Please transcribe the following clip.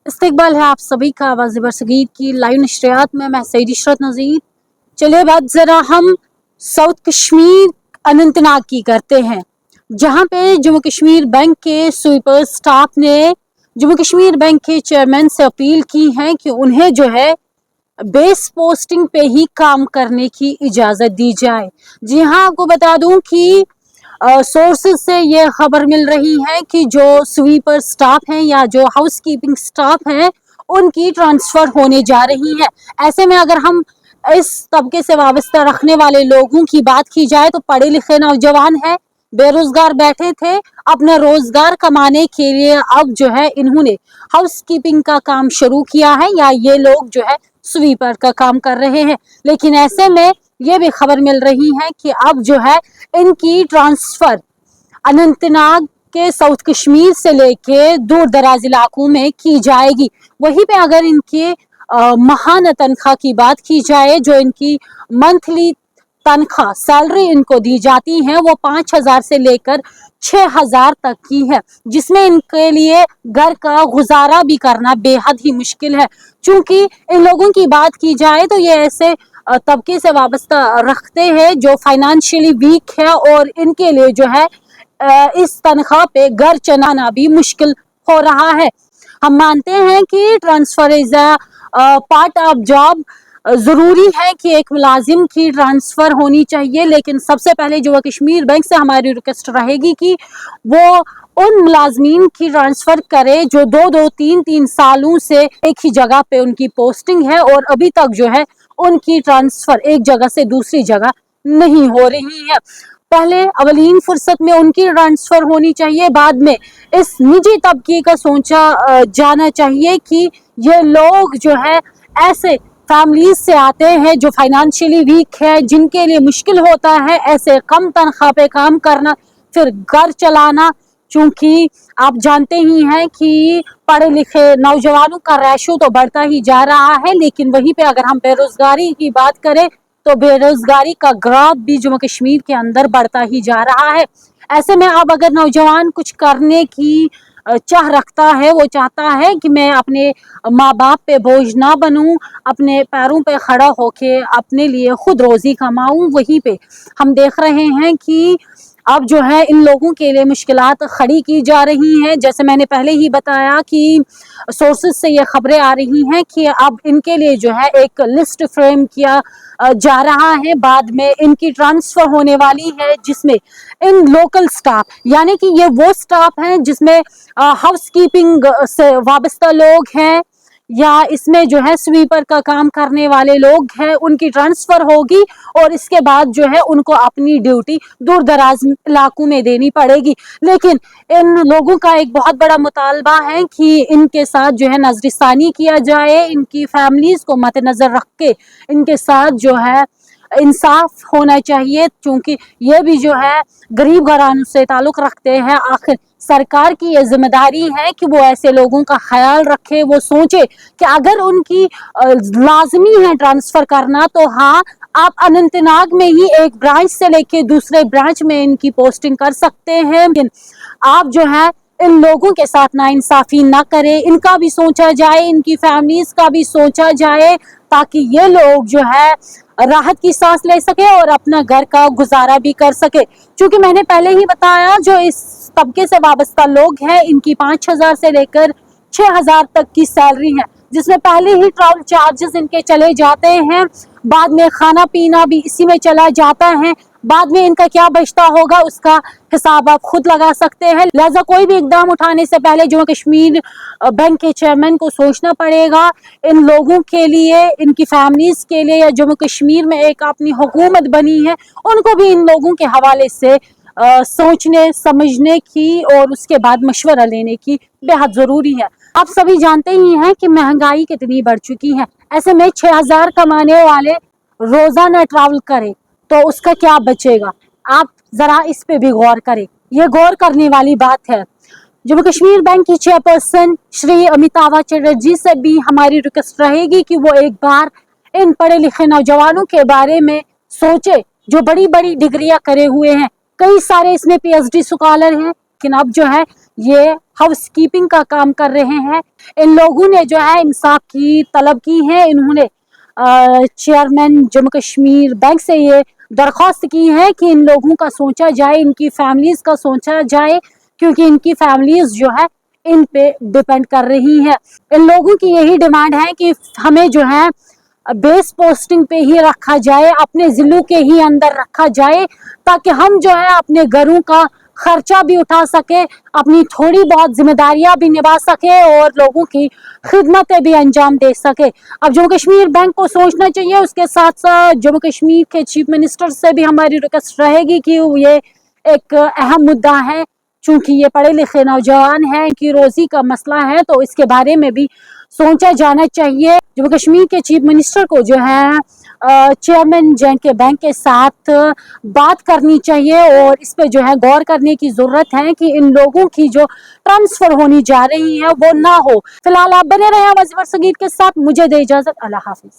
इस्तकबाल है आप सभी का आवाज़ बरसगीर की लाइव नशरियात में। मैं सईद इशरत नज़ीर। चलिए बात ज़रा हम साउथ कश्मीर अनंतनाग की करते हैं, जहां पे जम्मू कश्मीर बैंक के स्वीपर स्टाफ ने जम्मू कश्मीर बैंक के चेयरमैन से अपील की है कि उन्हें जो है बेस पोस्टिंग पे ही काम करने की इजाज़त दी जाए। जी हाँ, आपको बता दूं कि सोर्सेज से ये खबर मिल रही है कि जो स्वीपर स्टाफ हैं या जो हाउस कीपिंग स्टाफ हैं उनकी ट्रांसफ़र होने जा रही है। ऐसे में अगर हम इस तबके से वाबस्ता रखने वाले लोगों की बात की जाए तो पढ़े लिखे नौजवान हैं, बेरोजगार बैठे थे, अपना रोजगार कमाने के लिए अब जो है इन्होंने हाउस कीपिंग का काम शुरू किया है या ये लोग जो है स्वीपर का काम कर रहे हैं। लेकिन ऐसे में ये भी खबर मिल रही है कि अब जो है इनकी ट्रांसफर अनंतनाग के साउथ कश्मीर से लेके दूर दराज इलाकों में की जाएगी। वहीं पे अगर इनके महाना तनख्वाह की बात की जाए, जो इनकी मंथली तनख्वाह सैलरी इनको दी जाती है वो 5,000 से लेकर 6,000 तक की है, जिसमें इनके लिए घर का गुजारा भी करना बेहद ही मुश्किल है। क्योंकि इन लोगों की बात की जाए तो ये ऐसे तबके से वाबस्ता रखते हैं जो फाइनेंशियली वीक है और इनके लिए जो है इस तनख्वाह पे घर चलाना भी मुश्किल हो रहा है। हम मानते हैं कि transfer is a part of job, ज़रूरी है कि एक मुलाजिम की ट्रांसफ़र होनी चाहिए, लेकिन सबसे पहले जो कश्मीर बैंक से हमारी रिक्वेस्ट रहेगी कि वो उन मुलाजमीन की ट्रांसफ़र करे जो 2-3 सालों से एक ही जगह पे उनकी पोस्टिंग है और अभी तक जो है उनकी ट्रांसफ़र एक जगह से दूसरी जगह नहीं हो रही है। पहले अवलीन फुर्सत में उनकी ट्रांसफ़र होनी चाहिए, बाद में इस निजी तबके का सोचा जाना चाहिए कि ये लोग जो है ऐसे फैमिलीज से आते हैं जो फाइनेंशियली वीक है, जिनके लिए मुश्किल होता है ऐसे कम तनख्वाह पे काम करना, फिर घर चलाना। चूंकि आप जानते ही हैं कि पढ़े लिखे नौजवानों का रेशो तो बढ़ता ही जा रहा है, लेकिन वहीं पे अगर हम बेरोजगारी की बात करें तो बेरोजगारी का ग्राफ भी जम्मू कश्मीर के अंदर बढ़ता ही जा रहा है। ऐसे में अब अगर नौजवान कुछ करने की चाह रखता है, वो चाहता है कि मैं अपने माँ बाप पे बोझ ना बनूं, अपने पैरों पे खड़ा होके अपने लिए खुद रोजी कमाऊं, वहीं पे हम देख रहे हैं कि अब जो है इन लोगों के लिए मुश्किलात खड़ी की जा रही हैं। जैसे मैंने पहले ही बताया कि सोर्सेज से ये खबरें आ रही हैं कि अब इनके लिए जो है एक लिस्ट फ्रेम किया जा रहा है, बाद में इनकी ट्रांसफर होने वाली है, जिसमें इन लोकल स्टाफ यानी कि ये वो स्टाफ हैं जिसमें हाउस कीपिंग से वाबस्ता लोग हैं या इसमें जो है स्वीपर का काम करने वाले लोग हैं, उनकी ट्रांसफर होगी और इसके बाद जो है उनको अपनी ड्यूटी दूर दराज इलाकों में देनी पड़ेगी। लेकिन इन लोगों का एक बहुत बड़ा मुतालबा है कि इनके साथ जो है नजरिसानी किया जाए, इनकी फैमिलीज को मद्देनजर रख के इनके साथ जो है इंसाफ होना चाहिए, क्योंकि ये भी जो है गरीब घरानों से ताल्लुक रखते हैं। आखिर सरकार की ये जिम्मेदारी है कि वो ऐसे लोगों का ख्याल रखे, वो सोचे कि अगर उनकी लाजमी है ट्रांसफर करना तो हाँ, आप अनंतनाग में ही एक ब्रांच से लेके दूसरे ब्रांच में इनकी पोस्टिंग कर सकते हैं। लेकिन आप जो है इन लोगों के साथ नाइंसाफी ना करें, इनका भी सोचा जाए, इनकी फैमिलीज का भी सोचा जाए, ताकि ये लोग जो है राहत की सांस ले सके और अपना घर का गुजारा भी कर सके। क्योंकि मैंने पहले ही बताया जो इस तबके से वाबस्ता लोग हैं इनकी 5,000 से लेकर 6,000 तक की सैलरी है, जिसमें पहले ही ट्रैवल चार्जेस इनके चले जाते हैं, बाद में खाना पीना भी इसी में चला जाता है, बाद में इनका क्या बचता होगा उसका हिसाब आप खुद लगा सकते हैं। लिहाजा कोई भी इकदाम उठाने से पहले जम्मू कश्मीर बैंक के चेयरमैन को सोचना पड़ेगा इन लोगों के लिए, इनकी फैमिलीज के लिए, या जम्मू कश्मीर में एक अपनी हुकूमत बनी है उनको भी इन लोगों के हवाले से सोचने समझने की और उसके बाद मशवरा लेने की बेहद जरूरी है। आप सभी जानते ही हैं कि महंगाई कितनी बढ़ चुकी है। ऐसे में 6,000 कमाने वाले रोजाना ट्रैवल करें तो उसका क्या बचेगा? आप जरा इस पे भी गौर करें, ये गौर करने वाली बात है। जम्मू कश्मीर बैंक की चेयरपर्सन श्री अमिताभा चटर्जी से भी हमारी रिक्वेस्ट रहेगी कि वो एक बार इन पढ़े लिखे नौजवानों के बारे में सोचे जो बड़ी बड़ी डिग्रियां करे हुए हैं। कई सारे इसमें PhD स्कॉलर हैं, लेकिन अब जो है ये हाउस कीपिंग का काम कर रहे हैं। इन लोगों ने जो है इंसाफ की तलब की है। इन्होंने चेयरमैन जम्मू कश्मीर बैंक से ये दरख्वास्त की है कि इन लोगों का सोचा जाए, इनकी फैमिलीज का सोचा जाए, क्योंकि इनकी फैमिलीज जो है इन पे डिपेंड कर रही है। इन लोगों की यही डिमांड है कि हमें जो है बेस पोस्टिंग पे ही रखा जाए, अपने जिलों के ही अंदर रखा जाए, ताकि हम जो है अपने घरों का खर्चा भी उठा सके, अपनी थोड़ी बहुत जिम्मेदारियां भी निभा सके और लोगों की खिदमतें भी अंजाम दे सके। अब जम्मू कश्मीर बैंक को सोचना चाहिए। उसके साथ साथ जम्मू कश्मीर के चीफ मिनिस्टर से भी हमारी रिक्वेस्ट रहेगी कि ये एक अहम मुद्दा है, चूंकि ये पढ़े लिखे नौजवान हैं कि रोजी का मसला है, तो इसके बारे में भी सोचा जाना चाहिए। जम्मू कश्मीर के चीफ मिनिस्टर को जो है चेयरमैन जे बैंक के साथ बात करनी चाहिए और इस पे जो है गौर करने की जरूरत है कि इन लोगों की जो ट्रांसफर होनी जा रही है वो ना हो। फिलहाल आप बने रहे वजीर सगीर के साथ। मुझे दे इजाजत। अल्लाह हाफिज।